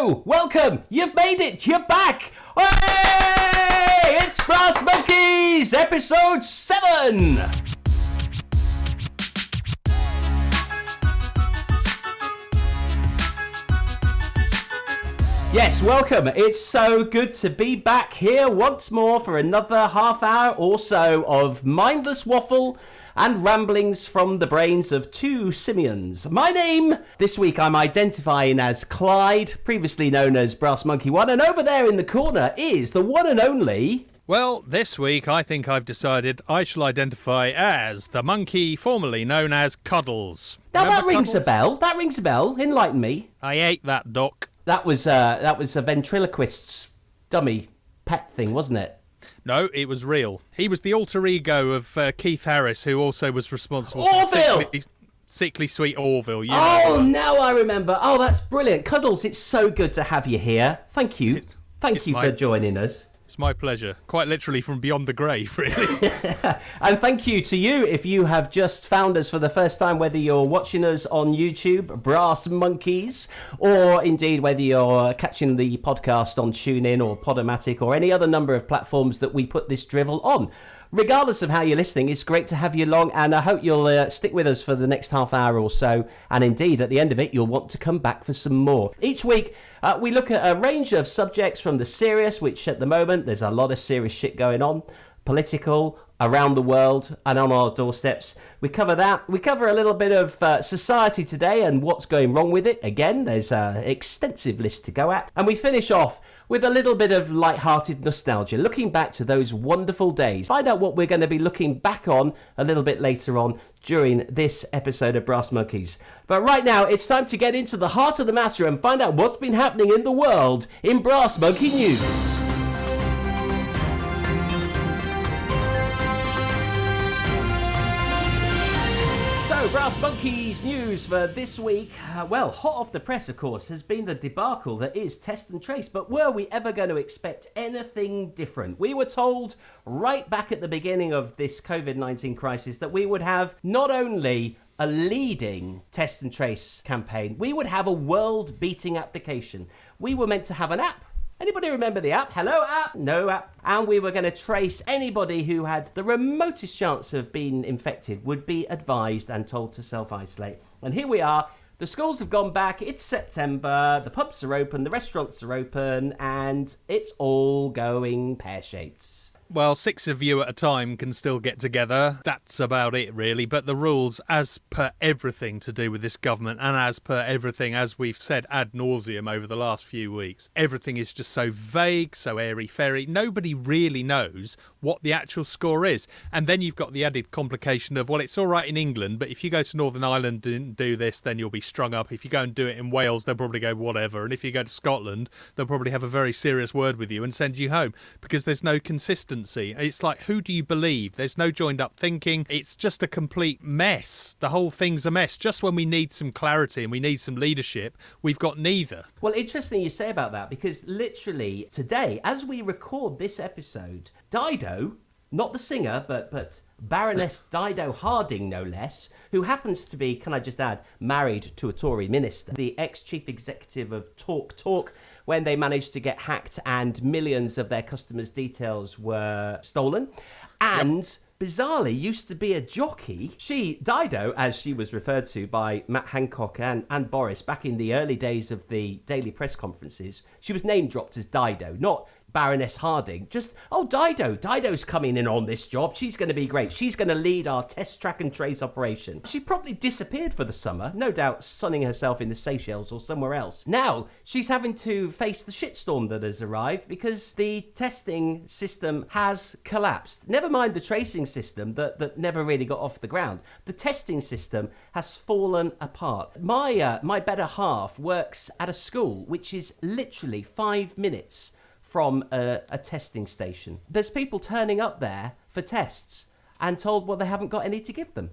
Hello, welcome, you've made it, you're back. Hey, it's Brassmonkeez, episode 7. Yes, welcome. It's so good to be back here once more for another half hour or so of mindless waffle and ramblings from the brains of two simians. My name, this week I'm identifying as Clyde, previously known as Brassmonkeez One, and over there in the corner is the one and only... Well, this week I think I've decided I shall identify as the monkey formerly known as Cuddles. Now Remember that rings Cuddles? a bell. That rings a bell. Enlighten me. I ate that duck. That was a ventriloquist's dummy pet thing, wasn't it? No, it was real. He was the alter ego of Keith Harris, who also was responsible Orville! for sickly sweet Orville. Now I remember. Oh, that's brilliant. Cuddles, it's so good to have you here. Thank you. Thank you for joining us. It's my pleasure. Quite literally from beyond the grave, really. And thank you to you if you have just found us for the first time, whether you're watching us on YouTube, Brassmonkeez, or indeed whether you're catching the podcast on TuneIn or Podomatic or any other number of platforms that we put this drivel on. Regardless of how you're listening, it's great to have you along, and I hope you'll stick with us for the next half hour or so, and indeed, at the end of it, you'll want to come back for some more. Each week, we look at a range of subjects from the serious, which at the moment, there's a lot of serious shit going on, political, around the world, and on our doorsteps. We cover that. We cover a little bit of society today and what's going wrong with it. Again, there's an extensive list to go at. And we finish off with a little bit of light-hearted nostalgia, looking back to those wonderful days. Find out what we're going to be looking back on a little bit later on during this episode of Brassmonkeez. But right now, it's time to get into the heart of the matter and find out what's been happening in the world in Brassmonkey News. Brassmonkeez news for this week. Well, hot off the press, of course, has been the debacle that is test and trace. But were we ever going to expect anything different? We were told right back at the beginning of this COVID-19 crisis that we would have not only a leading test and trace campaign, we would have a world-beating application. We were meant to have an app. Anybody remember the app? Hello, app? No app. And we were going to trace anybody who had the remotest chance of being infected would be advised and told to self-isolate. And here we are. The schools have gone back. It's September. The pubs are open. The restaurants are open. And it's all going pear-shaped. Well, 6 of you at a time can still get together. That's about it, really. But the rules, as per everything to do with this government, and as per everything, as we've said ad nauseum over the last few weeks, everything is just so vague, so airy-fairy. Nobody really knows what the actual score is. And then you've got the added complication of, well, it's all right in England, but if you go to Northern Ireland and do this, then you'll be strung up. If you go and do it in Wales, they'll probably go whatever. And if you go to Scotland, they'll probably have a very serious word with you and send you home because there's no consistency. It's like, who do you believe? There's no joined up thinking. It's just a complete mess. The whole thing's a mess. Just when we need some clarity and we need some leadership, we've got neither. Well, interesting you say about that, because literally today, as we record this episode, Dido, not the singer, but Baroness Dido Harding, no less, who happens to be, can I just add, married to a Tory minister, the ex-chief executive of Talk, when they managed to get hacked and millions of their customers' details were stolen. And bizarrely used to be a jockey. Dido, as she was referred to by Matt Hancock and Boris back in the early days of the daily press conferences, she was name dropped as Dido, not Baroness Harding. Just, Dido's coming in on this job. She's going to be great. She's going to lead our test, track and trace operation. She probably disappeared for the summer, no doubt sunning herself in the Seychelles or somewhere else. Now, she's having to face the shitstorm that has arrived because the testing system has collapsed. Never mind the tracing system that never really got off the ground. The testing system has fallen apart. My better half works at a school which is literally 5 minutes from a testing station. There's people turning up there for tests and told, well, they haven't got any to give them.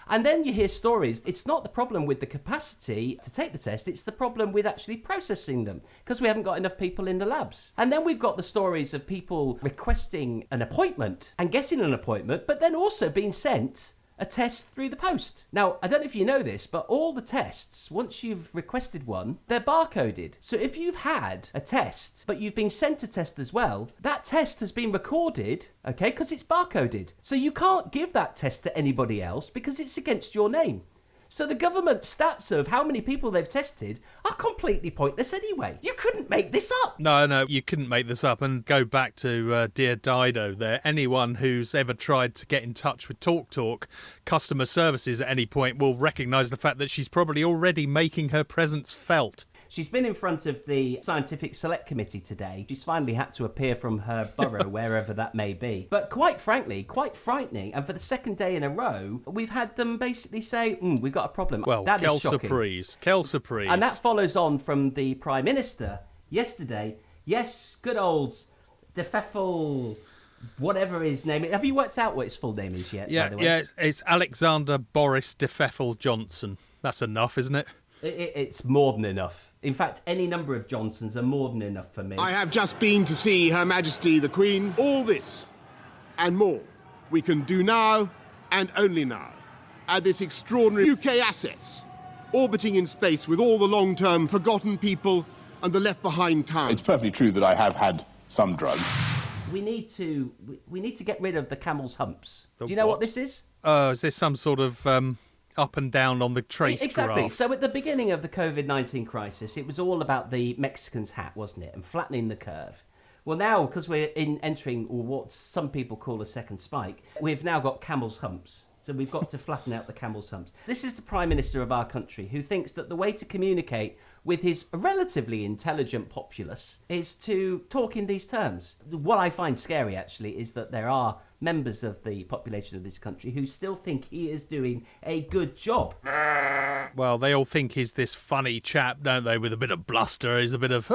And then you hear stories. It's not the problem with the capacity to take the test, it's the problem with actually processing them, because we haven't got enough people in the labs. And then we've got the stories of people requesting an appointment and getting an appointment, but then also being sent a test through the post. Now, I don't know if you know this, but all the tests, once you've requested one, they're barcoded. So if you've had a test, but you've been sent a test as well, that test has been recorded, okay, because it's barcoded. So you can't give that test to anybody else because it's against your name. So the government stats of how many people they've tested are completely pointless anyway. You couldn't make this up. No, you couldn't make this up. And go back to Dear Dido there. Anyone who's ever tried to get in touch with TalkTalk customer services at any point will recognise the fact that she's probably already making her presence felt. She's been in front of the Scientific Select Committee today. She's finally had to appear from her borough, wherever that may be. But quite frankly, quite frightening. And for the second day in a row, we've had them basically say, we've got a problem. Well, that quelle is shocking. surprise. Quelle surprise. And that follows on from the Prime Minister yesterday. Yes, good old DeFeffel, whatever his name is. Have you worked out what his full name is yet, by the way? Yeah, it's Alexander Boris DeFeffel Johnson. That's enough, isn't it? It's more than enough. In fact, any number of Johnsons are more than enough for me. I have just been to see Her Majesty the Queen. All this and more we can do now and only now at this extraordinary UK assets orbiting in space with all the long-term forgotten people and the left-behind town. It's perfectly true that I have had some drugs. We need to get rid of the camel's humps. Do you know what this is? Is this some sort of up and down on the trace Exactly. graph? So at the beginning of the COVID-19 crisis, it was all about the Mexican's hat, wasn't it? And flattening the curve. Well, now, because we're entering what some people call a second spike, we've now got camel's humps. So we've got to flatten out the camel's humps. This is the Prime Minister of our country who thinks that the way to communicate with his relatively intelligent populace is to talk in these terms. What I find scary, actually, is that there are members of the population of this country who still think he is doing a good job. Well, they all think he's this funny chap, don't they, with a bit of bluster. He's a bit of,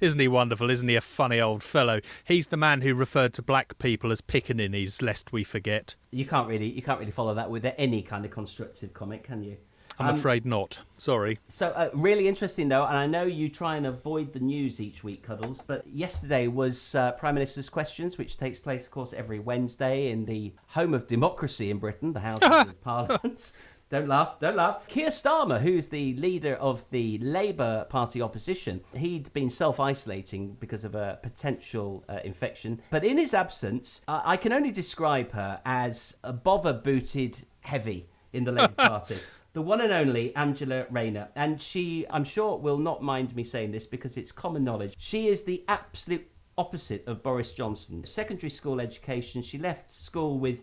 isn't he wonderful? Isn't he a funny old fellow? He's the man who referred to black people as pickaninnies, lest we forget. You can't really follow that with any kind of constructive comment, can you? I'm afraid not. Sorry. So really interesting, though, and I know you try and avoid the news each week, Cuddles, but yesterday was Prime Minister's Questions, which takes place, of course, every Wednesday in the home of democracy in Britain, the House of Parliament. Don't laugh. Keir Starmer, who's the leader of the Labour Party opposition, he'd been self-isolating because of a potential infection. But in his absence, I can only describe her as a bother-booted heavy in the Labour Party. The one and only Angela Rayner. And she, I'm sure, will not mind me saying this because it's common knowledge. She is the absolute opposite of Boris Johnson. Secondary school education. She left school with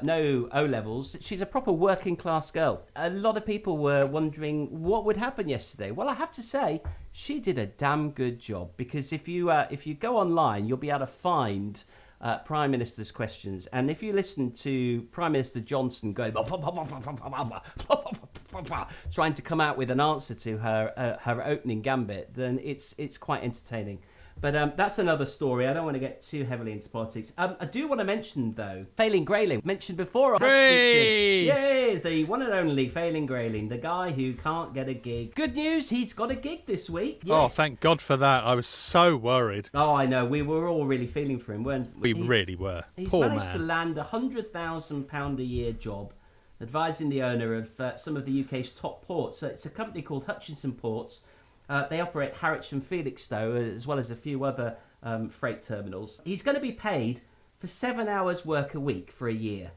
no O-levels. She's a proper working class girl. A lot of people were wondering what would happen yesterday. Well, I have to say, she did a damn good job because if you go online, you'll be able to find Prime Minister's Questions. And if you listen to Prime Minister Johnson going trying to come out with an answer to her opening gambit, then it's quite entertaining. But that's another story. I don't want to get too heavily into politics. I do want to mention, though, Failing Grayling. Mentioned before. Yay! The one and only Failing Grayling, the guy who can't get a gig. Good news, he's got a gig this week. Yes. Oh, thank God for that. I was so worried. Oh, I know. We were all really feeling for him, weren't we? We really were. He's Poor managed man. to land a £100,000 a year job advising the owner of some of the UK's top ports. So it's a company called Hutchinson Ports. They operate Harwich and Felixstowe, as well as a few other freight terminals. He's going to be paid for 7 hours work a week for a year,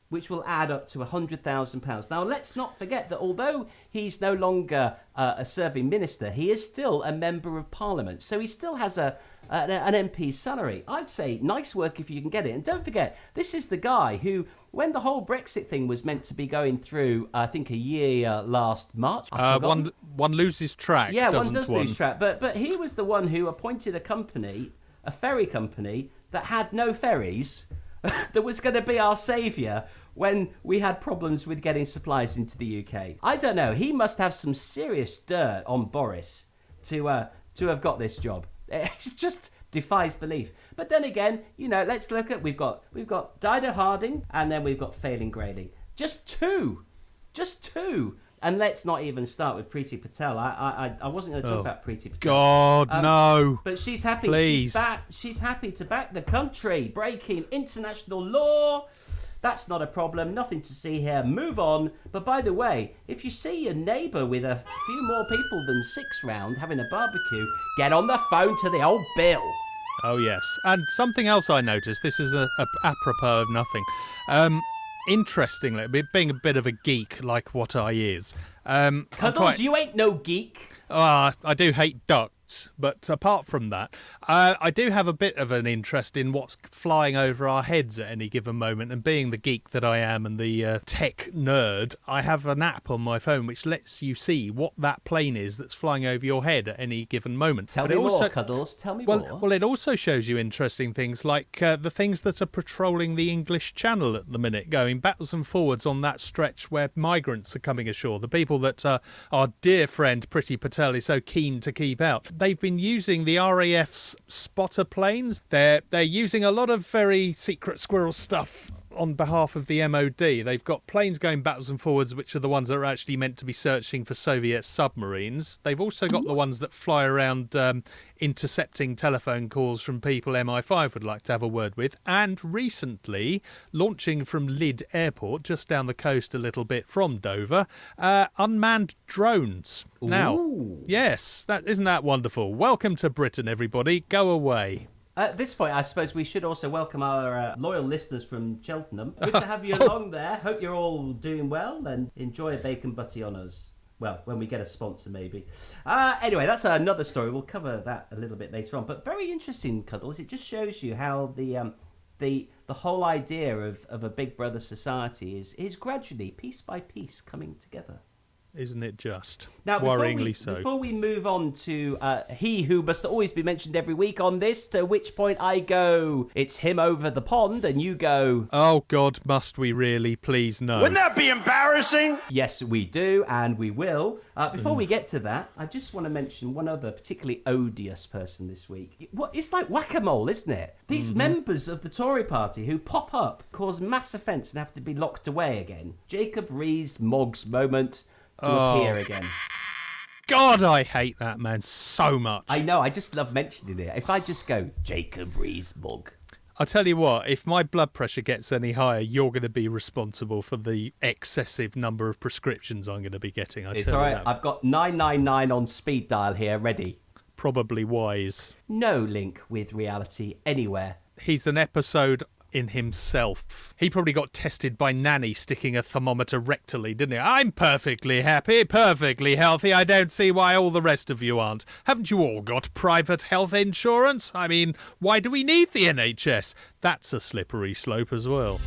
which will add up to £100,000. Now, let's not forget that although he's no longer a serving minister, he is still a member of Parliament. So he still has an MP's salary. I'd say nice work if you can get it. And don't forget, this is the guy who, when the whole Brexit thing was meant to be going through, I think a year last March. One loses track. Yeah, one does lose track. But he was the one who appointed a company, a ferry company, that had no ferries, that was going to be our saviour when we had problems with getting supplies into the UK. I don't know. He must have some serious dirt on Boris to have got this job. It just defies belief. But then again, let's look at we've got Dido Harding and then we've got Failing Grayling. Just two. And let's not even start with Preeti Patel. I wasn't going to talk about Preeti Patel. God, no. But she's happy. Please. She's happy to back the country, breaking international law. That's not a problem. Nothing to see here. Move on. But by the way, if you see your neighbour with a few more people than 6 round having a barbecue, get on the phone to the old Bill. Oh, yes. And something else I noticed, this is apropos of nothing. Interestingly, being a bit of a geek like what I is. Cuddles, you ain't no geek. I do hate ducks, but apart from that, I do have a bit of an interest in what's flying over our heads at any given moment. And being the geek that I am and the tech nerd, I have an app on my phone which lets you see what that plane is that's flying over your head at any given moment. Tell me more, Cuddles. Tell me more. Well, it also shows you interesting things like the things that are patrolling the English Channel at the minute, going backwards and forwards on that stretch where migrants are coming ashore. The people that our dear friend Priti Patel is so keen to keep out. They've been using the RAF's spotter planes. They're using a lot of very secret squirrel stuff on behalf of the MOD. They've got planes going backwards and forwards, which are the ones that are actually meant to be searching for Soviet submarines. They've also got the ones that fly around intercepting telephone calls from people MI5 would like to have a word with. And recently, launching from Lydd Airport, just down the coast a little bit from Dover, unmanned drones. Ooh. Now, yes, isn't that wonderful? Welcome to Britain, everybody. Go away. At this point, I suppose we should also welcome our loyal listeners from Cheltenham. Good to have you along there. Hope you're all doing well and enjoy a bacon butty on us. Well, when we get a sponsor, maybe. Anyway, that's another story. We'll cover that a little bit later on. But very interesting, Cuddles. It just shows you how the whole idea of a Big Brother society is gradually, piece by piece, coming together. Isn't it just? Now, worryingly so. Before we move on to he who must always be mentioned every week on this, to which point I go, it's him over the pond, and you go, oh God, must we really? Please no. Wouldn't that be embarrassing? Yes, we do, and we will. Before we get to that, I just want to mention one other particularly odious person this week. It's like whack-a-mole, isn't it? These members of the Tory party who pop up, cause mass offence, and have to be locked away again. Jacob Rees-Mogg's moment to appear again. God, I hate that man so much. I know, I just love mentioning it. If I just go, Jacob Rees-Mogg. I'll tell you what, if my blood pressure gets any higher, you're going to be responsible for the excessive number of prescriptions I'm going to be getting. It's all right, I've got 999 on speed dial here, ready. Probably wise. No link with reality anywhere. He's an episode in himself. He probably got tested by Nanny sticking a thermometer rectally, didn't he? I'm perfectly happy, perfectly healthy. I don't see why all the rest of you aren't. Haven't you all got private health insurance? I mean, why do we need the NHS? That's a slippery slope as well.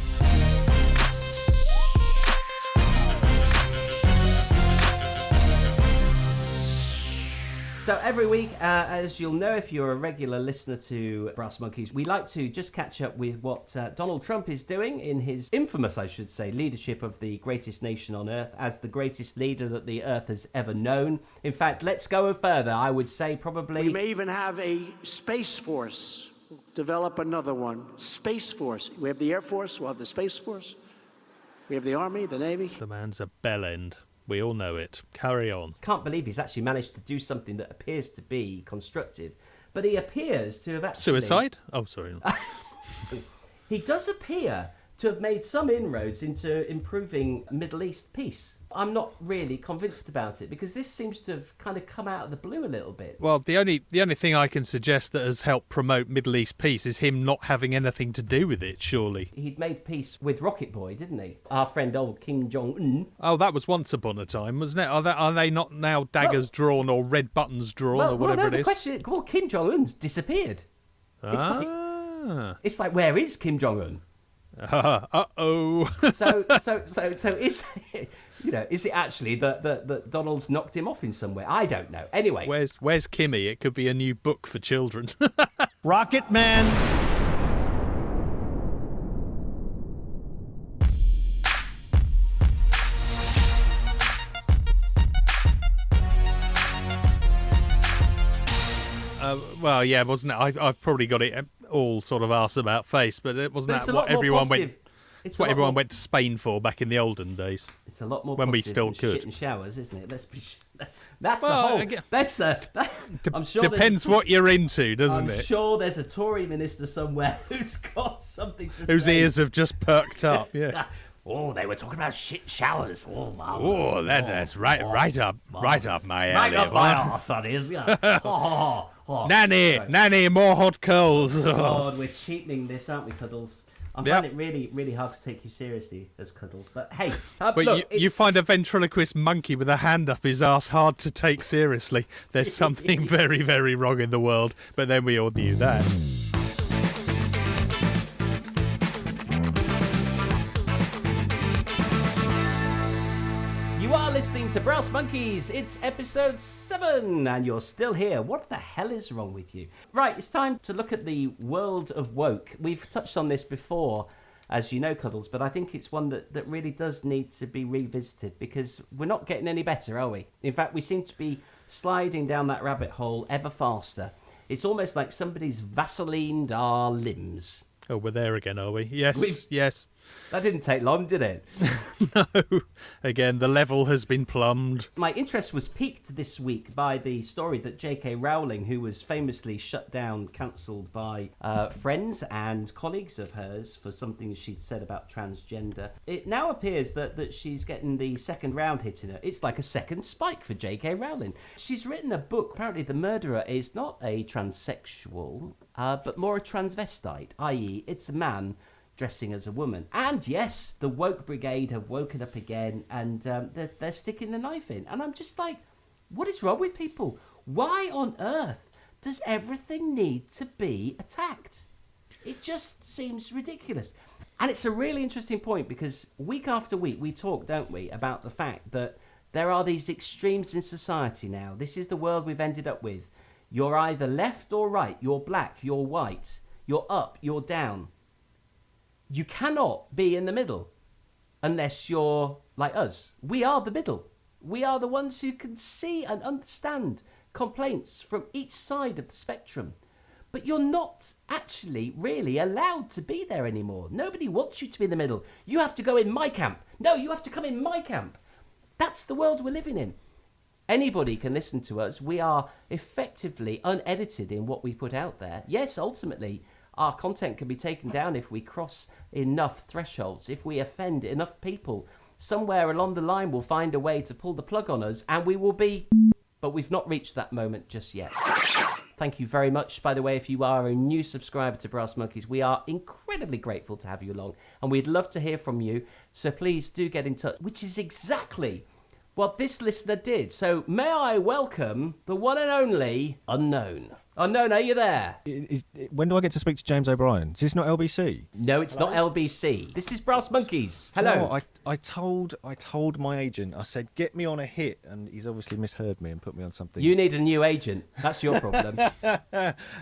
So every week, as you'll know if you're a regular listener to Brassmonkeez, we like to just catch up with what Donald Trump is doing in his infamous, I should say, leadership of the greatest nation on earth, as the greatest leader that the earth has ever known. In fact, let's go further. I would say probably... We may even have a space force. Develop another one. Space force. We have the Air Force. We'll have the Space Force. We have the Army, the Navy. The man's a bellend. We all know it. Carry on. Can't believe he's actually managed to do something that appears to be constructive, but he appears to have actually... Suicide? Oh, sorry. He does appear to have made some inroads into improving Middle East peace. I'm not really convinced about it, because this seems to have kind of come out of the blue a little bit. Well, the only thing I can suggest that has helped promote Middle East peace is him not having anything to do with it, surely. He'd made peace with Rocket Boy, didn't he? Our friend old Kim Jong-un. Oh, that was once upon a time, wasn't it? Are they not now daggers drawn or red buttons drawn or whatever it is? Question, well, Kim Jong-un's disappeared. It's like, where is Kim Jong-un? Uh-oh. So is is it actually that Donald's knocked him off in some way? I don't know. Anyway, where's Kimmy? It could be a new book for children. Rocket Man. Well, yeah, wasn't it? I've probably got it all sort of arse about face, but it wasn't that what everyone went. It's what a lot everyone more- went to Spain for back in the olden days. It's a lot more when we positive still than could. shit and showers, isn't it? Let's be. That's Well, a whole. again- That's a. I'm sure. Depends what you're into, doesn't I'm it? sure there's a Tory minister somewhere who's got something to say. Whose ears have just perked up. Yeah. Oh, they were talking about shit showers. Oh, Oh, that's right up my right alley. up my arse, that is. Yeah. Nanny, more hot coals. Oh, God, we're cheapening this, aren't we, Cuddles? I Yep. find it really, really hard to take you seriously as Cuddles. But hey, But look, you it's- find a ventriloquist monkey with a hand up his arse hard to take seriously. There's something very, very wrong in the world. But then we all knew that. You are listening to Brassmonkeez. It's episode 7, and you're still here. What the hell is wrong with you? Right, it's time to look at the world of woke. We've touched on this before, as you know, Cuddles, but I think it's one that really does need to be revisited because we're not getting any better, are we? In fact, we seem to be sliding down that rabbit hole ever faster. It's almost like somebody's Vaselined our limbs. Oh, we're there again, are we? Yes, We've- yes. That didn't take long, did it? No. Again, the level has been plumbed. My interest was piqued this week by the story that J.K. Rowling, who was famously shut down, cancelled by friends and colleagues of hers for something she'd said about transgender. It now appears that she's getting the second round hitting her. It's like a second spike for J.K. Rowling. She's written a book. Apparently the murderer is not a transsexual, but more a transvestite, i.e. it's a man dressing as a woman. And yes, the woke brigade have woken up again and they're sticking the knife in. And I'm just like, what is wrong with people? Why on earth does everything need to be attacked? It just seems ridiculous. And it's a really interesting point because week after week we talk, don't we, about the fact that there are these extremes in society now. This is the world we've ended up with. You're either left or right. You're black, you're white, you're up, you're down. You cannot be in the middle unless you're like us. We are the middle. We are the ones who can see and understand complaints from each side of the spectrum. But you're not actually really allowed to be there anymore. Nobody wants you to be in the middle. You have to go in my camp. No, you have to come in my camp. That's the world we're living in. Anybody can listen to us. We are effectively unedited in what we put out there. Yes, ultimately, our content can be taken down if we cross enough thresholds, if we offend enough people. Somewhere along the line we'll find a way to pull the plug on us and we will be... But we've not reached that moment just yet. Thank you very much, by the way, if you are a new subscriber to Brassmonkeez. We are incredibly grateful to have you along and we'd love to hear from you. So please do get in touch, which is exactly what this listener did. So may I welcome the one and only Unknown. Unknown, are you there? When do I get to speak to James O'Brien? Is this not LBC? No, it's not LBC. This is Brassmonkeez. Hello. No, I told my agent. I said get me on a hit, and he's obviously misheard me and put me on something. You need a new agent. That's your problem.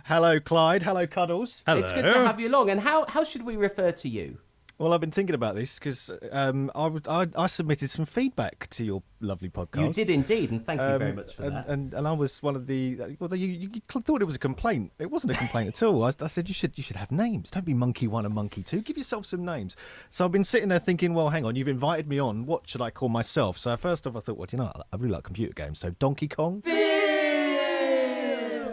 Hello, Clyde. Hello, Cuddles. Hello. It's good to have you along. And how should we refer to you? Well, I've been thinking about this because I submitted some feedback to your lovely podcast. You did indeed, and thank you very much for that. And I was one of the. Well, you thought it was a complaint. It wasn't a complaint at all. I said you should have names. Don't be Monkey One and Monkey Two. Give yourself some names. So I've been sitting there thinking, well, hang on, you've invited me on. What should I call myself? So first off, I thought, well, you know, I really like computer games. So Donkey Kong.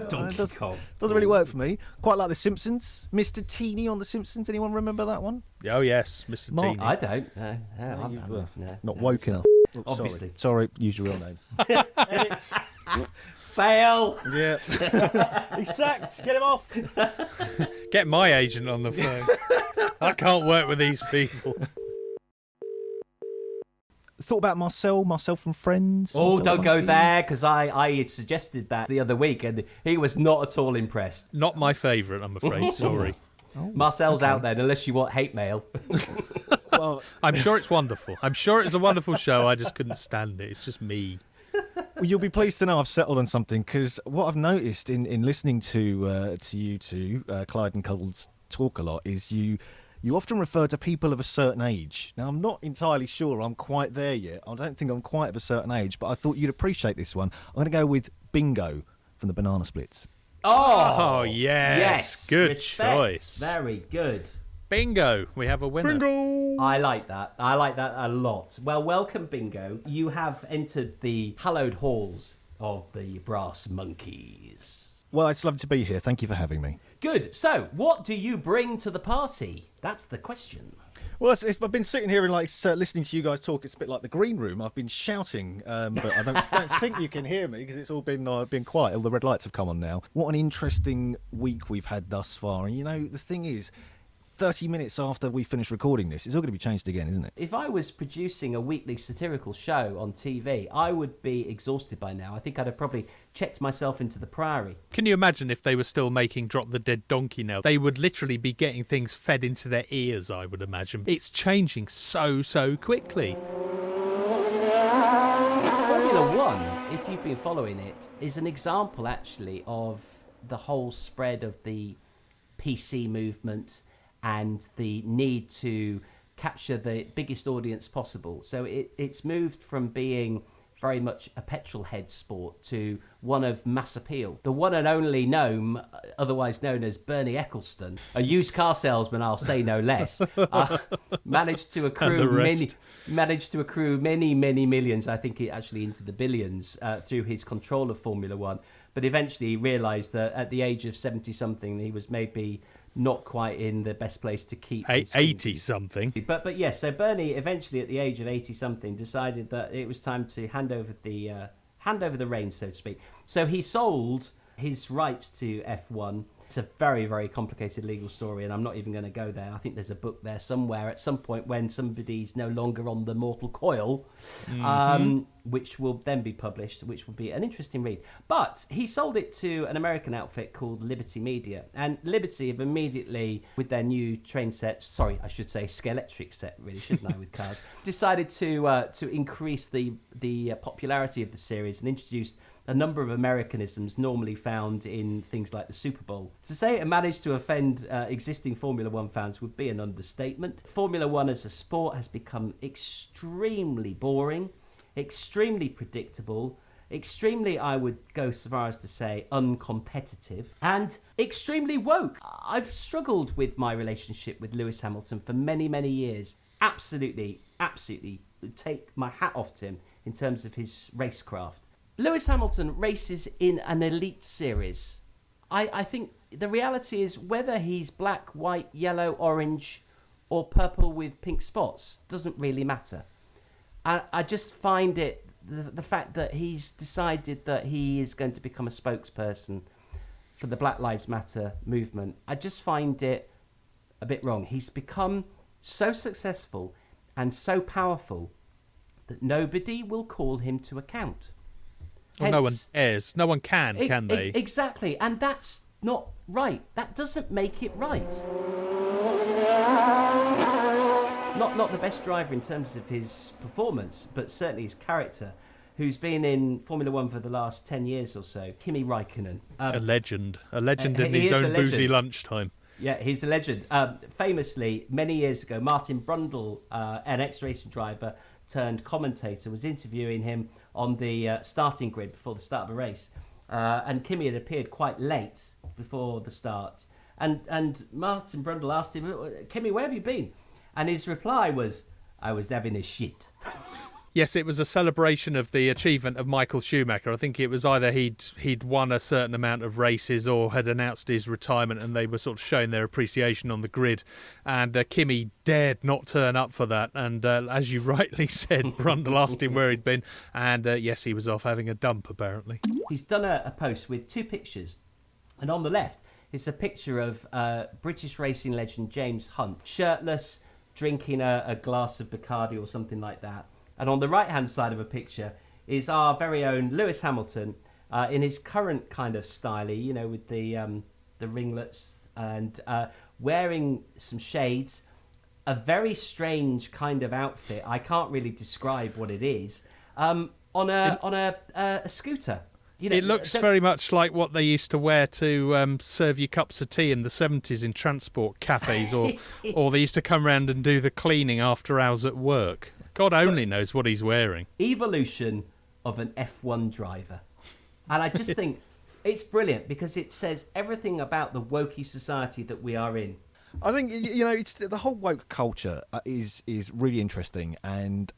Donkey Kong. Doesn't really work for me. Quite like The Simpsons. Mr. Teeny on The Simpsons. Anyone remember that one? Oh, yes, Mr. Mark, Teeny. I don't. Not woke enough. Oh, Obviously. Sorry, use your real name. Fail. Yeah. He's sacked. Get him off. Get my agent on the phone. I can't work with these people. Thought about Marcel from Friends. Oh, Marcel don't go Monkey. there, because I had suggested that the other week, and he was not at all impressed. Not my favourite, I'm afraid. Sorry. Marcel's out there, unless you want hate mail. Well, I'm sure it's wonderful. I'm sure it's a wonderful show. I just couldn't stand it. It's just me. you'll be pleased to know I've settled on something, because what I've noticed in listening to you two, Clyde and Cuddles, talk a lot is you often refer to people of a certain age. Now, I'm not entirely sure I'm quite there yet. I don't think I'm quite of a certain age, but I thought you'd appreciate this one. I'm going to go with Bingo from the Banana Splits. Oh, yes. Good respect. choice. Very good. Bingo! We have a winner. Bingo! I like that. I like that a lot. Well, welcome, Bingo. You have entered the hallowed halls of the Brassmonkeez. Well, it's lovely to be here. Thank you for having me. Good. So, what do you bring to the party? That's the question. Well, I've been sitting here and listening to you guys talk. It's a bit like the green room. I've been shouting, but I don't think you can hear me because it's all been quiet. All the red lights have come on now. What an interesting week we've had thus far. And, you know, the thing is, 30 minutes after we finish recording this, it's all going to be changed again, isn't it? If I was producing a weekly satirical show on TV, I would be exhausted by now. I think I'd have probably checked myself into the Priory. Can you imagine if they were still making Drop the Dead Donkey now? They would literally be getting things fed into their ears, I would imagine. It's changing so quickly. Formula One, if you've been following it, is an example, actually, of the whole spread of the PC movement and the need to capture the biggest audience possible. So it's moved from being very much a petrol head sport to one of mass appeal. The one and only gnome, otherwise known as Bernie Eccleston, a used car salesman, I'll say no less, managed to accrue many millions, I think actually into the billions, through his control of Formula One. But eventually he realised that at the age of 70-something, he was maybe not quite in the best place to keep 80-something. But yes, so Bernie eventually at the age of 80-something decided that it was time to hand over the reins, so to speak. So he sold his rights to F1. It's a very, very complicated legal story, and I'm not even going to go there. I think there's a book there somewhere at some point when somebody's no longer on the mortal coil, which will then be published, which will be an interesting read. But he sold it to an American outfit called Liberty Media, and Liberty have immediately, with their new train set, Scalextric set, really, shouldn't I, with cars, decided to increase the popularity of the series and introduced a number of Americanisms normally found in things like the Super Bowl. To say it managed to offend existing Formula One fans would be an understatement. Formula One as a sport has become extremely boring, extremely predictable, extremely, I would go so far as to say, uncompetitive, and extremely woke. I've struggled with my relationship with Lewis Hamilton for many years. Absolutely take my hat off to him in terms of his racecraft. Lewis Hamilton races in an elite series. I think the reality is whether he's black, white, yellow, orange, or purple with pink spots doesn't really matter. I just find it, the fact that he's decided that he is going to become a spokesperson for the Black Lives Matter movement, I just find it a bit wrong. He's become so successful and so powerful that nobody will call him to account. Well, no one cares. No one can they? Exactly, and that's not right. That doesn't make it right. Not the best driver in terms of his performance, but certainly his character, who's been in Formula One for the last 10 years or so, Kimi Räikkönen. A legend in his own boozy lunchtime. Yeah, he's a legend. Famously, many years ago, Martin Brundle, an ex-racing driver turned commentator, was interviewing him on the starting grid before the start of a race. And Kimi had appeared quite late before the start. And Martin Brundle asked him, Kimi, where have you been? And his reply was, I was having a shit. Yes, it was a celebration of the achievement of Michael Schumacher. I think it was either he'd won a certain amount of races or had announced his retirement, and they were sort of showing their appreciation on the grid. And Kimi dared not turn up for that. And as you rightly said, Brundle asked him where he'd been. And yes, he was off having a dump, apparently. He's done a post with two pictures. And on the left is a picture of British racing legend James Hunt, shirtless, drinking a glass of Bacardi or something like that. And on the right-hand side of a picture is our very own Lewis Hamilton in his current kind of style, you know, with the ringlets and wearing some shades, a very strange kind of outfit. I can't really describe what it is. On a scooter. You know, it looks very much like what they used to wear to serve you cups of tea in the 70s in transport cafes, or they used to come around and do the cleaning after hours at work. God only knows what he's wearing. Evolution of an F1 driver. And I just think it's brilliant because it says everything about the wokey society that we are in. I think it's the whole woke culture is really interesting, and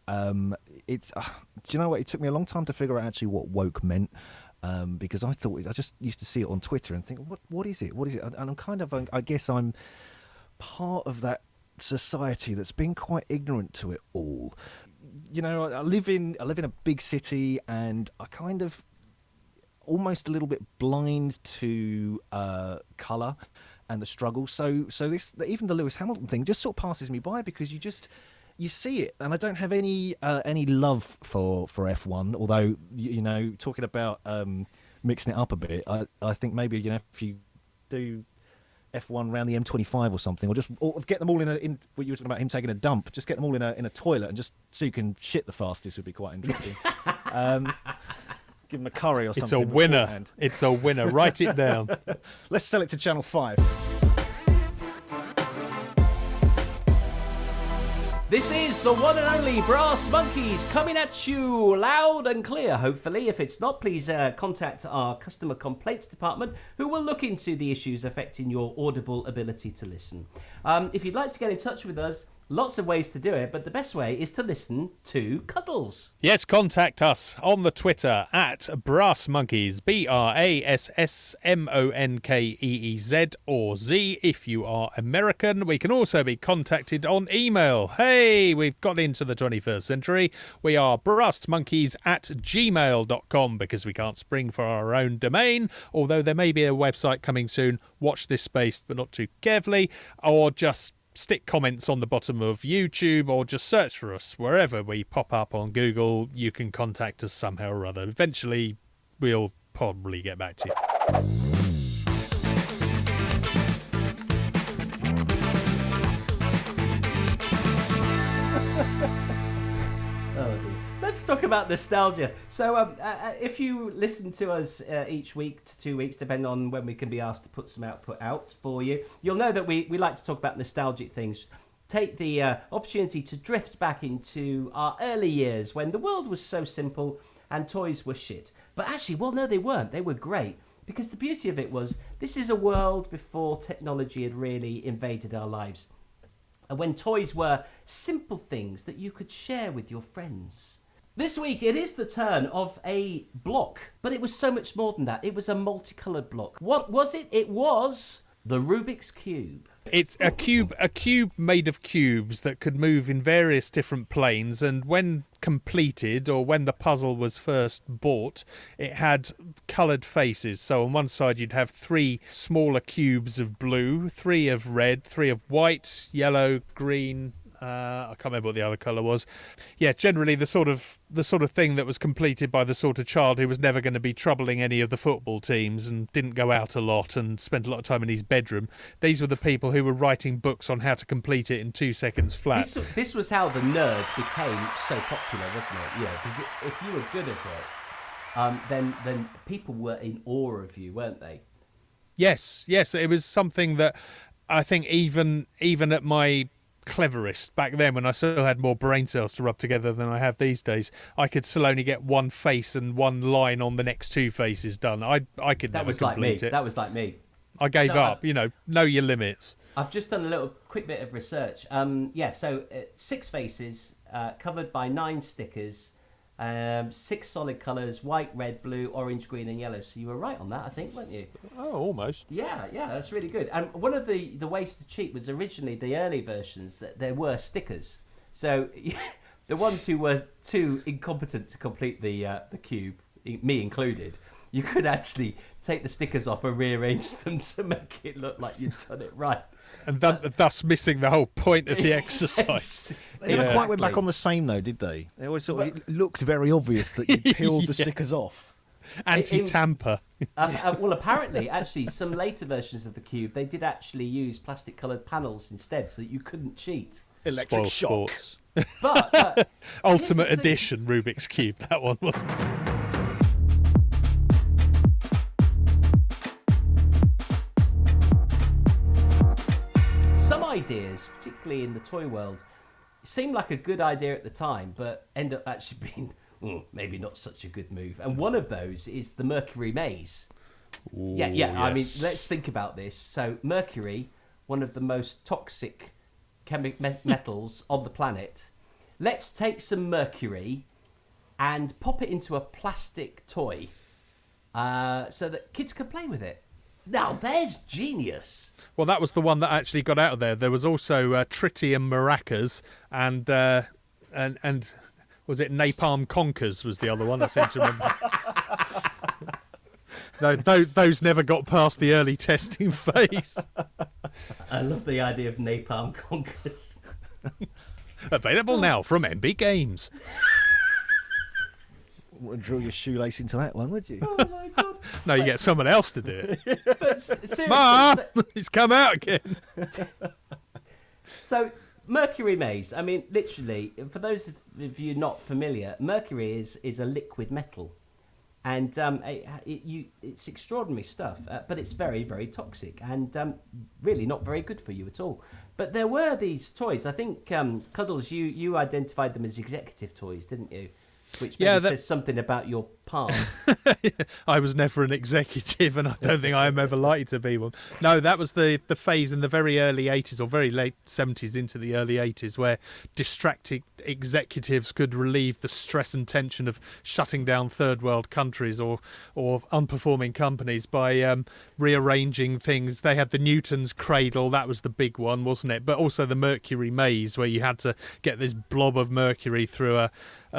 it's. Do you know what? It took me a long time to figure out actually what woke meant, because I just used to see it on Twitter and think, what is it? What is it? And I'm kind of, I guess I'm part of that society that's been quite ignorant to it all. I live in a big city, and I kind of almost a little bit blind to colour and the struggle. So this, even the Lewis Hamilton thing, just sort of passes me by, because you see it, and I don't have any love for F1. Although talking about mixing it up a bit, I think maybe if you do F1 around the M25 or something, or get them all in what you were talking about, him taking a dump, just get them all in a toilet, and just so you can shit the fastest would be quite interesting. Give them a curry or something. It's a winner. Beforehand. It's a winner. Write it down. Let's sell it to Channel 5. This is the one and only Brassmonkeez coming at you loud and clear, hopefully. If it's not, please contact our customer complaints department, who will look into the issues affecting your audible ability to listen. If you'd like to get in touch with us, lots of ways to do it, but the best way is to listen to Cuddles. Yes, contact us on the Twitter at Brassmonkeez, Brassmonkeez, or Z if you are American. We can also be contacted on email. Hey, we've got into the 21st century. We are brassmonkeez@gmail.com, because we can't spring for our own domain, although there may be a website coming soon. Watch this space, but not too carefully, or just stick comments on the bottom of YouTube, or just search for us wherever we pop up on Google. You can contact us somehow or other. Eventually, we'll probably get back to you. Let's talk about nostalgia. So if you listen to us each week to 2 weeks, depending on when we can be asked to put some output out for you, you'll know that we like to talk about nostalgic things. Take the opportunity to drift back into our early years, when the world was so simple and toys were shit. But actually, well, no, they weren't. They were great. Because the beauty of it was, this is a world before technology had really invaded our lives. And when toys were simple things that you could share with your friends. This week, it is the turn of a block, but it was so much more than that. It was a multicoloured block. What was it? It was the Rubik's Cube. It's a cube made of cubes that could move in various different planes, and when completed, or when the puzzle was first bought, it had coloured faces. So on one side you'd have 3 smaller cubes of blue, 3 of red, 3 of white, yellow, green. I can't remember what the other colour was. Yeah, generally the sort of thing that was completed by the sort of child who was never going to be troubling any of the football teams and didn't go out a lot and spent a lot of time in his bedroom. These were the people who were writing books on how to complete it in 2 seconds flat. This was how the nerd became so popular, wasn't it? Yeah, because if you were good at it, then people were in awe of you, weren't they? Yes, it was something that I think even at my cleverest back then, when I still had more brain cells to rub together than I have these days, I could still only get one face and one line on the next 2 faces done. I could never complete it. That was like me. I gave up. Know your limits. I've just done a quick bit of research. 6 faces covered by 9 stickers, 6 solid colours: white, red, blue, orange, green and yellow. So you were right on that, I think, weren't you? Oh, almost. Yeah, that's really good. And one of the ways to cheat was originally the early versions that there were stickers. So the ones who were too incompetent to complete the cube, me included, you could actually take the stickers off and rearrange them to make it look like you'd done it right. And thus missing the whole point of the exercise. They never quite went back on the same, though, did they? They always it looked very obvious that you peeled the stickers off. Anti-tamper. Well, apparently, actually, some later versions of the cube, they did actually use plastic-coloured panels instead, so that you couldn't cheat. Electric shock. But Ultimate Edition Rubik's Cube, that one was. Some ideas, particularly in the toy world, seem like a good idea at the time, but end up actually being maybe not such a good move. And one of those is the Mercury Maze. Ooh, yeah. yes. I mean, let's think about this. So Mercury one of the most toxic metals on the planet. Let's take some mercury and pop it into a plastic toy so that kids can play with it. Now, there's genius. Well, that was the one that actually got out of there. There was also tritium maracas and was it napalm conkers was the other one, I seem to remember. Those never got past the early testing phase. I love the idea of napalm conkers. Available now from MB Games. Wouldn't drill your shoelace into that one, would you? Oh my god! No, you get someone else to do it. But seriously, Ma, it's come out again. So Mercury Maze. I mean, literally, for those of you not familiar, mercury is a liquid metal, and it's extraordinary stuff. But it's very, very toxic and really not very good for you at all. But there were these toys. I think Cuddles, you identified them as executive toys, didn't you? Which maybe says something about your past. I was never an executive, and I don't think I am ever likely to be one. No, that was the phase in the very early 80s or very late 70s into the early 80s where distracted executives could relieve the stress and tension of shutting down third world countries or unperforming companies by rearranging things. They had the Newton's cradle, that was the big one, wasn't it? But also the Mercury Maze, where you had to get this blob of mercury through a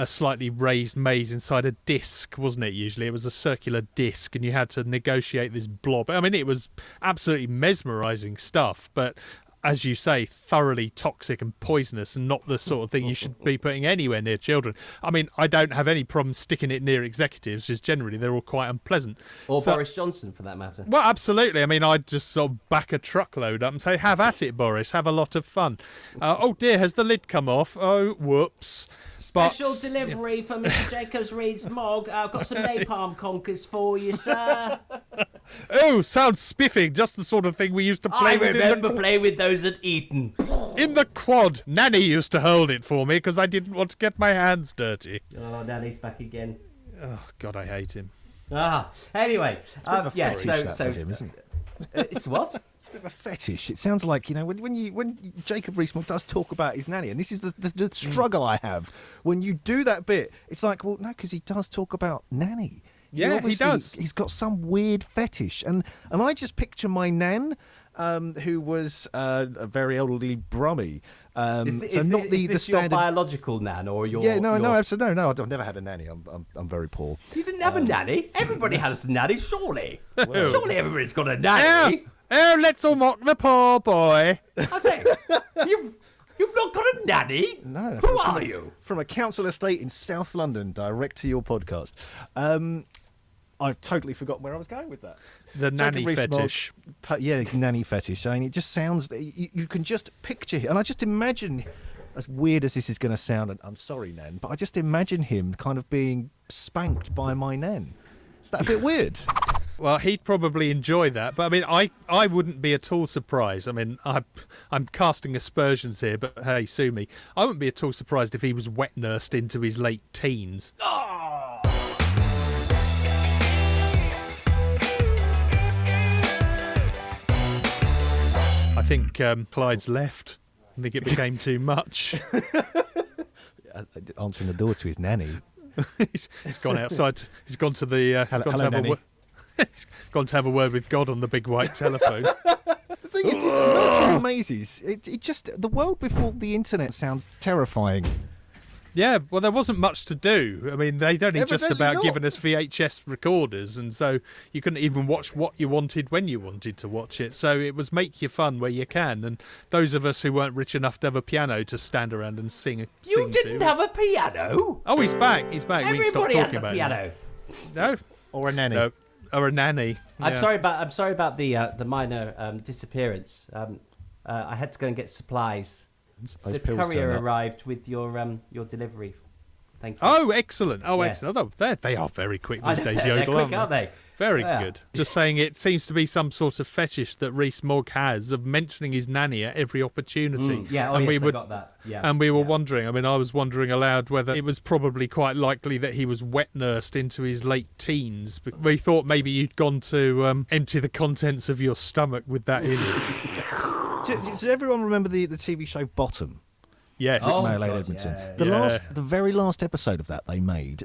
slightly raised maze inside a disc, wasn't it? Usually it was a circular disc, and you had to negotiate this blob. I mean, it was absolutely mesmerizing stuff, but as you say, thoroughly toxic and poisonous, and not the sort of thing you should be putting anywhere near children. I mean, I don't have any problem sticking it near executives, because generally they're all quite unpleasant. Or Boris Johnson, for that matter. Well, absolutely. I mean, I'd just sort of back a truckload up and say, have at it, Boris. Have a lot of fun. Oh, dear, has the lid come off? Oh, whoops. Special delivery for Mr. Jacobs Reed's Mog. I've got some napalm conkers for you, sir. Oh, sounds spiffing. Just the sort of thing we used to play with. I remember playing with those at Eton. In the quad. Nanny used to hold it for me because I didn't want to get my hands dirty. Oh, Nanny's back again. Oh, God, I hate him. Anyway. Yeah, so him, isn't it? It's what? It's a bit of a fetish. It sounds like, when Jacob Rees-Mogg does talk about his nanny, and this is the struggle I have. When you do that bit, it's like, well, no, because he does talk about nanny. Yeah, he does. He's got some weird fetish. And I just picture my nan, who was a very elderly brummie. Is this your biological nan or your... Yeah, no, absolutely. No, I've never had a nanny. I'm very poor. You didn't have a nanny? Everybody has a nanny, surely. Well, surely everybody's got a nanny. Oh, let's all mock the poor boy. I say, you've not got a nanny? No. Who are you? From a council estate in South London, direct to your podcast. I've totally forgotten where I was going with that. The nanny fetish. Yeah, nanny fetish. I mean, it just sounds... You can just picture him. And I just imagine, as weird as this is going to sound, and I'm sorry, Nan, but I just imagine him kind of being spanked by my Nan. Is that a bit weird? Well, he'd probably enjoy that, but I mean, I wouldn't be at all surprised. I mean, I'm casting aspersions here, but hey, sue me. I wouldn't be at all surprised if he was wet nursed into his late teens. Oh! I think Clyde's left. I think it became too much. Answering the door to his nanny. He's gone outside. He's gone to the. Hello, nanny. He's gone to have a word with God on the big white telephone. The thing is, Mercury Mazes, it just, the world before the internet sounds terrifying. Yeah, well, there wasn't much to do. I mean, they'd only just about given us VHS recorders, and so you couldn't even watch what you wanted when you wanted to watch it. So it was make your fun where you can. And those of us who weren't rich enough to have a piano to stand around and sing You didn't have a piano? Oh, he's back. He's back. Everybody we has can stop a piano. No. Or a nanny. No. Or a nanny. I'm Yeah. sorry about the minor disappearance. I had to go and get supplies. The courier arrived with your delivery. Thank you. Oh, excellent. Oh, Yes. excellent. Oh, they are very quick these days, They're Yodel, quick, aren't they? Very Yeah. good. Just saying, it seems to be some sort of fetish that Rees-Mogg has of mentioning his nanny at every opportunity. Yeah, and I got that. Yeah. And we were wondering, I mean, I was wondering aloud whether it was probably quite likely that he was wet nursed into his late teens. But we thought maybe you'd gone to empty the contents of your stomach with that in it. Does everyone remember the TV show Bottom? Yes. Oh, Mary God, Edmondson. yeah. The very last episode of that they made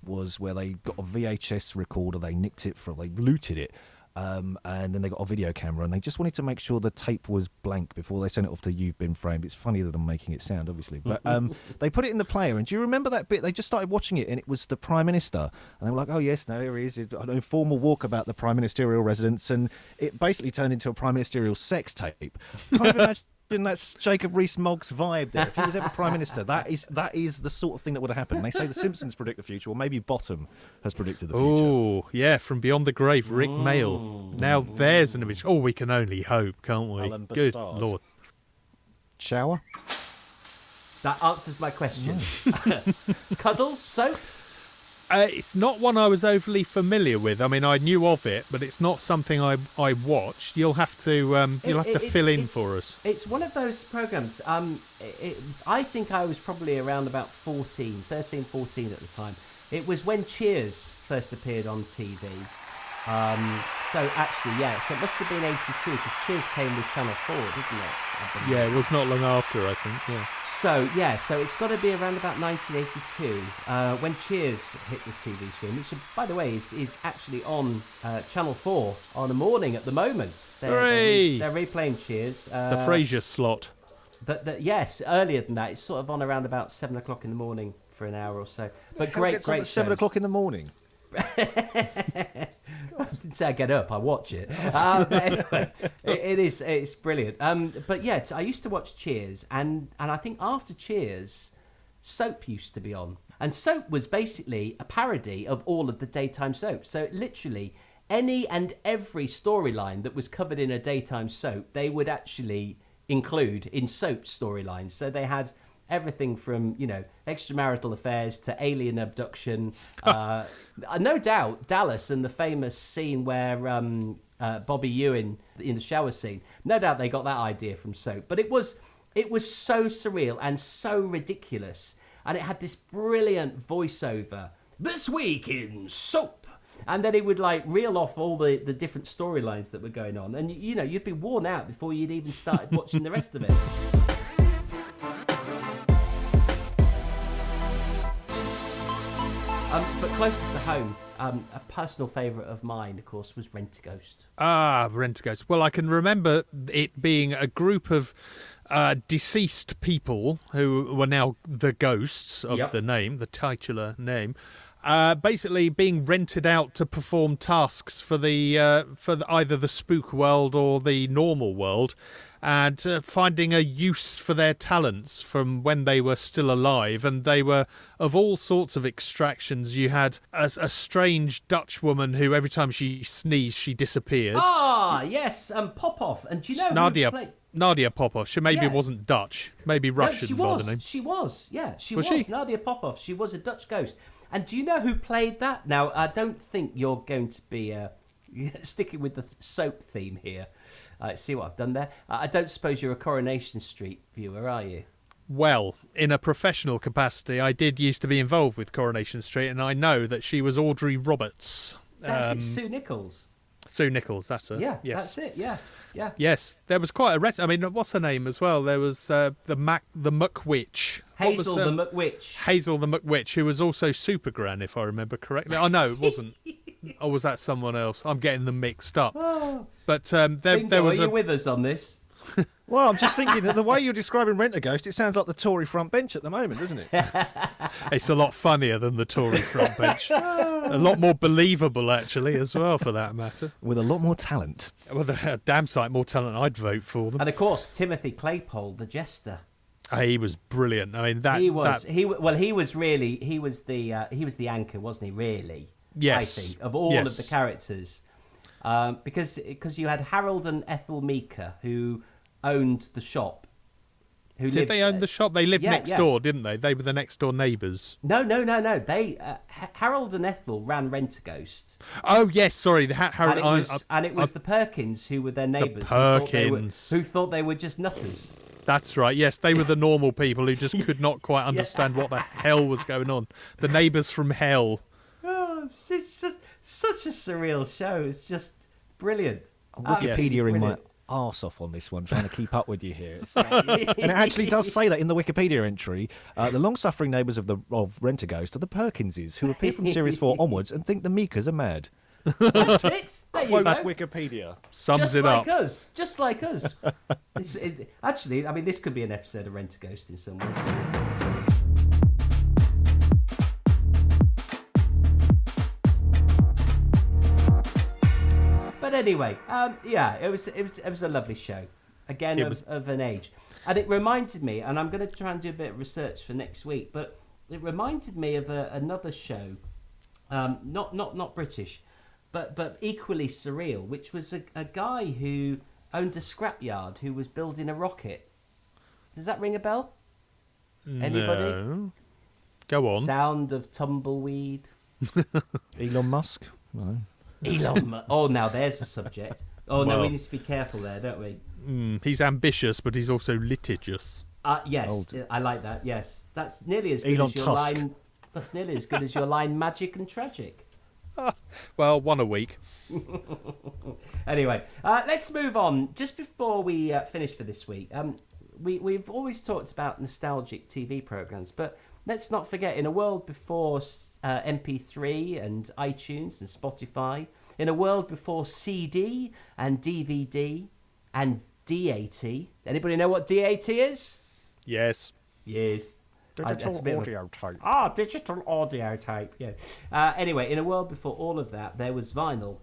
was where they got a VHS recorder, they looted it, and then they got a video camera, and they just wanted to make sure the tape was blank before they sent it off to You've Been Framed. It's funny that I'm making it sound, obviously, but they put it in the player, and do you remember that bit? They just started watching it, and it was the Prime Minister, and they were like, oh yes, no, here he is, an informal walk about the Prime Ministerial residence, and it basically turned into a Prime Ministerial sex tape. Can't you imagine? That's Jacob Rees-Mogg's vibe there. If he was ever Prime Minister, that is the sort of thing that would have happened. They say The Simpsons predict the future, or maybe Bottom has predicted the future. Oh, yeah, from Beyond the Grave, Rick Mail. Now there's an image. Oh, we can only hope, can't we? Alan Good Bastard. Lord. Shower? That answers my question. Cuddles, soap? It's not one I was overly familiar with. I mean, I knew of it, but it's not something I watched. You'll have to fill in for us. It's one of those programs. I think I was probably around about 13, 14 at the time. It was when Cheers first appeared on TV. So actually, yeah, so it must have been 82 because Cheers came with Channel 4, didn't it? Yeah, it was not long after, I think, yeah. So it's got to be around about 1982 when Cheers hit the TV screen, which, by the way, is actually on Channel 4 on a morning at the moment. Hooray! They're replaying Cheers. The Frasier slot. Yes, earlier than that. It's sort of on around about 7 o'clock in the morning for an hour or so. But great At 7 o'clock in the morning. I didn't say I get up, I watch it. Anyway, it's brilliant. But yeah, I used to watch Cheers, and I think after Cheers, Soap used to be on. And Soap was basically a parody of all of the daytime soaps. So literally any and every storyline that was covered in a daytime soap, they would actually include in Soap storylines. So they had everything from, extramarital affairs to alien abduction. No doubt, Dallas and the famous scene where Bobby Ewing in the shower scene, no doubt they got that idea from Soap. But it was so surreal and so ridiculous. And it had this brilliant voiceover. This week in Soap. And then it would reel off all the different storylines that were going on. And, you'd be worn out before you'd even started watching the rest of it. But closer to home, a personal favourite of mine, of course, was Rent-A-Ghost. Ah, Rent-A-Ghost. Well, I can remember it being a group of deceased people who were now the ghosts of the name, the titular name, basically being rented out to perform tasks for either the spook world or the normal world, and finding a use for their talents from when they were still alive. And they were of all sorts of extractions. You had a strange Dutch woman who every time she sneezed, she disappeared. Ah, yes, Popoff. And do you know Nadia Popoff. She maybe wasn't Dutch, maybe Russian. No, name. She was. Yeah, she was. She? Nadia Popoff. She was a Dutch ghost. And do you know who played that? Now, I don't think you're going to be sticking with the soap theme here. See what I've done there? I don't suppose you're a Coronation Street viewer, are you? Well, in a professional capacity, I did used to be involved with Coronation Street, and I know that she was Audrey Roberts. That's it, Sue Nichols. Sue Nichols, that's her. Yeah, yes. that's it, yeah. Yes, there was quite a... I mean, what's her name as well? There was the Muck Witch. Hazel the Muck Witch. Hazel the Muck Witch, who was also Supergran, if I remember correctly. Oh, no, it wasn't. Or was that someone else? I'm getting them mixed up. But there was are you with us on this? Well, I'm just thinking that the way you're describing Rent-A-Ghost, it sounds like the Tory front bench at the moment, doesn't it? It's a lot funnier than the Tory front bench. A lot more believable, actually, as well, for that matter. With a lot more talent. Well, a damn sight more talent. I'd vote for them. And of course, Timothy Claypole, the jester. He was brilliant. I mean, he was the anchor, wasn't he? Really? Yes. I think of all of the characters, because you had Harold and Ethel Meeker who owned the shop. Did they own the shop? They lived next door, didn't they? They were the next door neighbours. No. They Harold and Ethel ran Rent-A-Ghost. Oh yes, sorry. Harold and it was the Perkins who were their neighbours. Who thought they were just nutters. That's right. Yes, they were the normal people who just could not quite understand what the hell was going on. The neighbours from hell. Oh, it's just such a surreal show. It's just brilliant. I'm arse off on this one, trying to keep up with you here. And it actually does say that in the Wikipedia entry. The long-suffering neighbours of Rent-A-Ghost are the Perkinses, who appear from Series 4 onwards and think the Meekers are mad. That's it. There you Quote go. Wikipedia. Sums Just it like up. us. Just like us. Actually, I mean, this could be an episode of Rent-A-Ghost in some ways. But anyway, it was a lovely show. Again, of an age. And it reminded me, and I'm going to try and do a bit of research for next week, but it reminded me of another show, not British, but equally surreal, which was a guy who owned a scrapyard who was building a rocket. Does that ring a bell? Anybody? No. Go on. Sound of tumbleweed. Elon Musk? No. Elon Musk. Oh, now there's a subject. Oh, no, we need to be careful there, don't we? He's ambitious, but he's also litigious. Yes, I like that. Yes, that's nearly as good Elon as your Tusk. line. That's nearly as good as your line. Magic and tragic. Well, one a week. Anyway, let's move on. Just before we finish for this week, we've always talked about nostalgic TV programs, but let's not forget, in a world before MP3 and iTunes and Spotify, in a world before CD and DVD and DAT. Anybody know what DAT is? Yes. Yes. Digital audio tape. Digital audio tape, yeah. Anyway, in a world before all of that, there was vinyl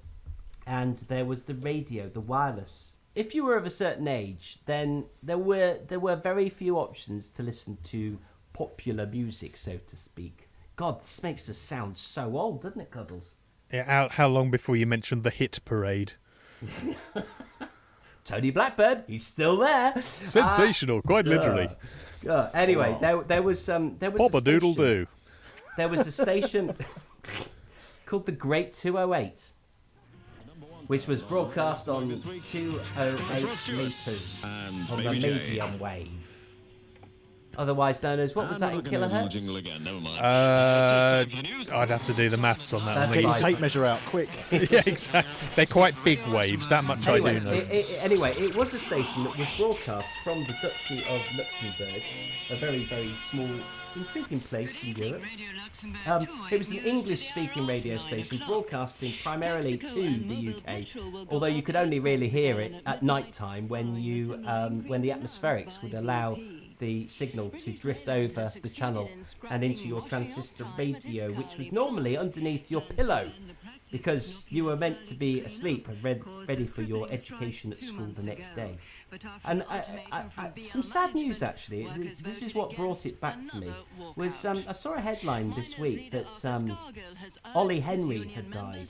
and there was the radio, the wireless. If you were of a certain age, then there were very few options to listen to popular music, so to speak. God, this makes us sound so old, doesn't it, Cuddles? Yeah, how long before you mentioned the hit parade? Tony Blackburn, he's still there. Sensational, quite literally. Anyway, there was Papa Doodle Doo. There was a station called the Great 208, which was broadcast on 208 meters on the medium wave. Otherwise known as, what was that in kilohertz? I'd have to do the maths on that. That's Get your fine. tape measure out, quick. Yeah, exactly. They're quite big waves, that much I do know. Anyway, it was a station that was broadcast from the Duchy of Luxembourg, a very, very small, intriguing place in Europe. It was an English-speaking radio station broadcasting primarily to the UK, although you could only really hear it at night time when the atmospherics would allow the signal to drift over the channel and into your transistor radio, which was normally underneath your pillow because you were meant to be asleep and ready for your education at school the next day. And some sad news, actually. This is what brought it back to me. Was I saw a headline this week that Ollie Henry had died.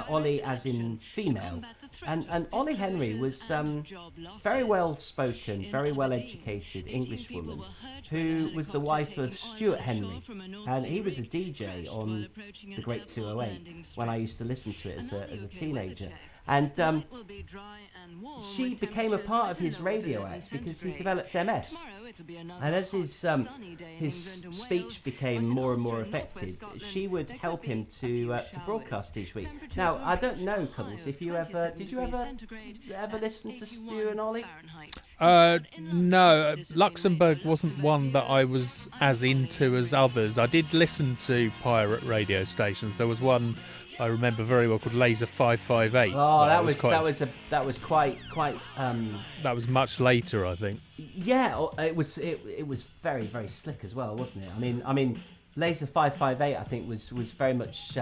Ollie as in female. And Ollie Henry was very well spoken, very well educated Englishwoman who was the wife of Stuart Henry. And he was a DJ on the Great 208 when I used to listen to it as a teenager. And she became a part of his radio act because he developed MS. And as his speech became more and more affected, she would help him to broadcast each week. Now, I don't know, Cuddles, if you did you ever listen to Stu and Ollie? No, Luxembourg wasn't one that I was as into as others. I did listen to pirate radio stations. There was one I remember very well called Laser 558. Oh, that was quite. That was much later, I think. Yeah, it was very, very slick as well, wasn't it? I mean, Laser 558 I think was very much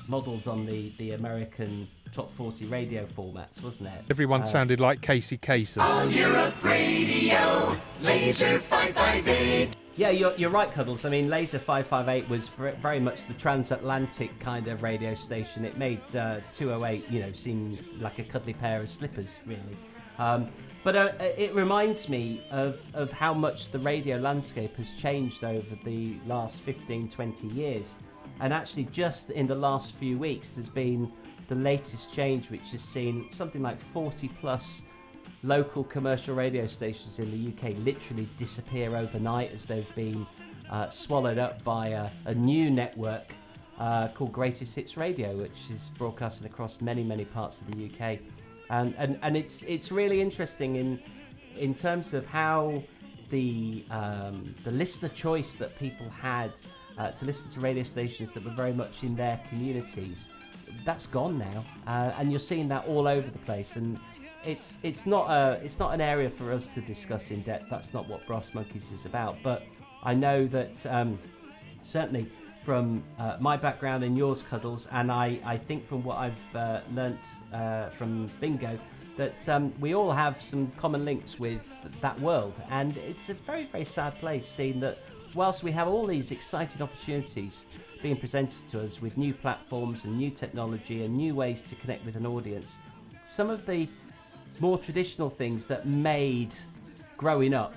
modelled on the American top 40 radio formats, wasn't it? Everyone sounded like Casey Kasem. All Europe Radio, Laser 558. Yeah, you're right, Cuddles. I mean, Laser 558 was very much the transatlantic kind of radio station. It made 208, seem like a cuddly pair of slippers, really. But it reminds me of how much the radio landscape has changed over the last 15, 20 years. And actually, just in the last few weeks, there's been the latest change, which has seen something like 40 plus local commercial radio stations in the UK literally disappear overnight as they've been swallowed up by a new network called Greatest Hits Radio, which is broadcasted across many, many parts of the UK. And it's really interesting in terms of how the listener choice that people had to listen to radio stations that were very much in their communities, that's gone now, and you're seeing that all over the place. And it's not an area for us to discuss in depth. That's not what Brassmonkeez is about. But I know that certainly from my background and yours, Cuddles, and I think from what I've learnt from Bingo, that we all have some common links with that world. And it's a very, very sad place, seeing that whilst we have all these exciting opportunities being presented to us with new platforms and new technology and new ways to connect with an audience, some of the more traditional things that made growing up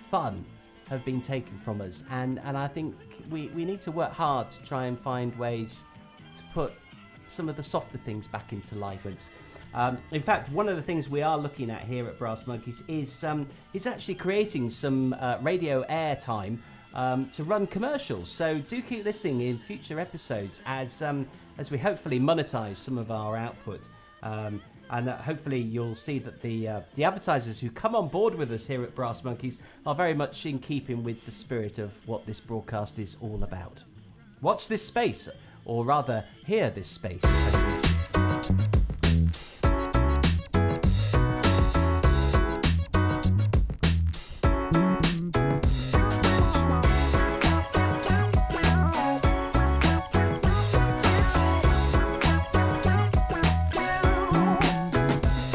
fun have been taken from us. And I think we need to work hard to try and find ways to put some of the softer things back into life. In fact, one of the things we are looking at here at Brassmonkeez is actually creating some radio airtime to run commercials. So do keep listening in future episodes as we hopefully monetize some of our output. And hopefully you'll see that the advertisers who come on board with us here at Brassmonkeez are very much in keeping with the spirit of what this broadcast is all about. Watch this space, or rather, hear this space.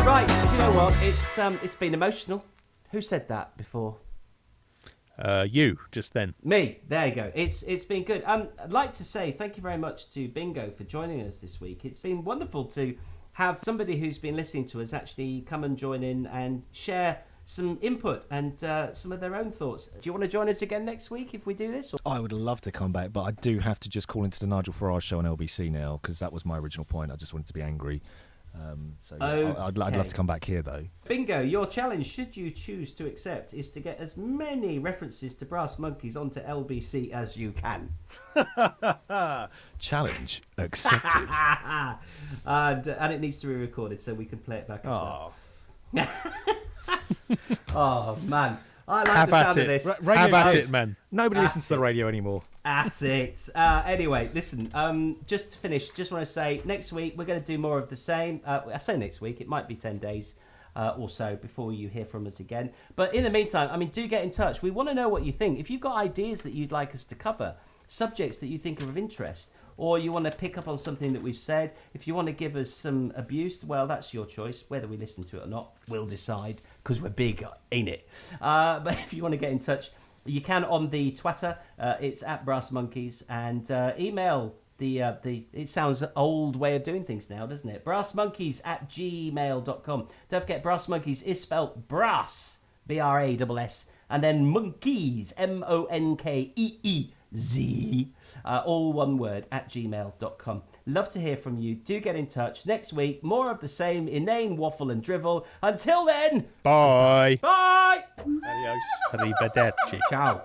Right, do you know what? It's been emotional. Who said that before? You, just then. Me. There you go. It's been good. I'd like to say thank you very much to Bingo for joining us this week. It's been wonderful to have somebody who's been listening to us actually come and join in and share some input and some of their own thoughts. Do you want to join us again next week if we do this? Or? I would love to come back, but I do have to just call into the Nigel Farage show on LBC now, because that was my original point. I just wanted to be angry. I'd love to come back here, though. Bingo, your challenge, should you choose to accept, is to get as many references to Brassmonkeez onto LBC as you can. Challenge accepted. And it needs to be recorded so we can play it back as well. Oh, man. I like the sound of this. Have at it, man. Nobody listens to the radio anymore. That's it. Anyway, listen, just to finish, just want to say next week we're going to do more of the same. I say next week, it might be 10 days or so before you hear from us again. But in the meantime, I mean, do get in touch. We want to know what you think. If you've got ideas that you'd like us to cover, subjects that you think are of interest, or you want to pick up on something that we've said, if you want to give us some abuse, well, that's your choice. Whether we listen to it or not, we'll decide, because we're big, ain't it? But if you want to get in touch, you can on the Twitter. It's at Brassmonkeez, and email the it sounds an old way of doing things now, doesn't it? Brassmonkeez@gmail.com. Don't forget, Brassmonkeez is spelled brass, B-R-A-S-S, and then monkeez, M-O-N-K-E-E-Z, all one word, at gmail.com. Love to hear from you. Do get in touch. Next week, more of the same inane waffle and drivel. Until then, Bye. bye. Adios. Arrivederci. Ciao.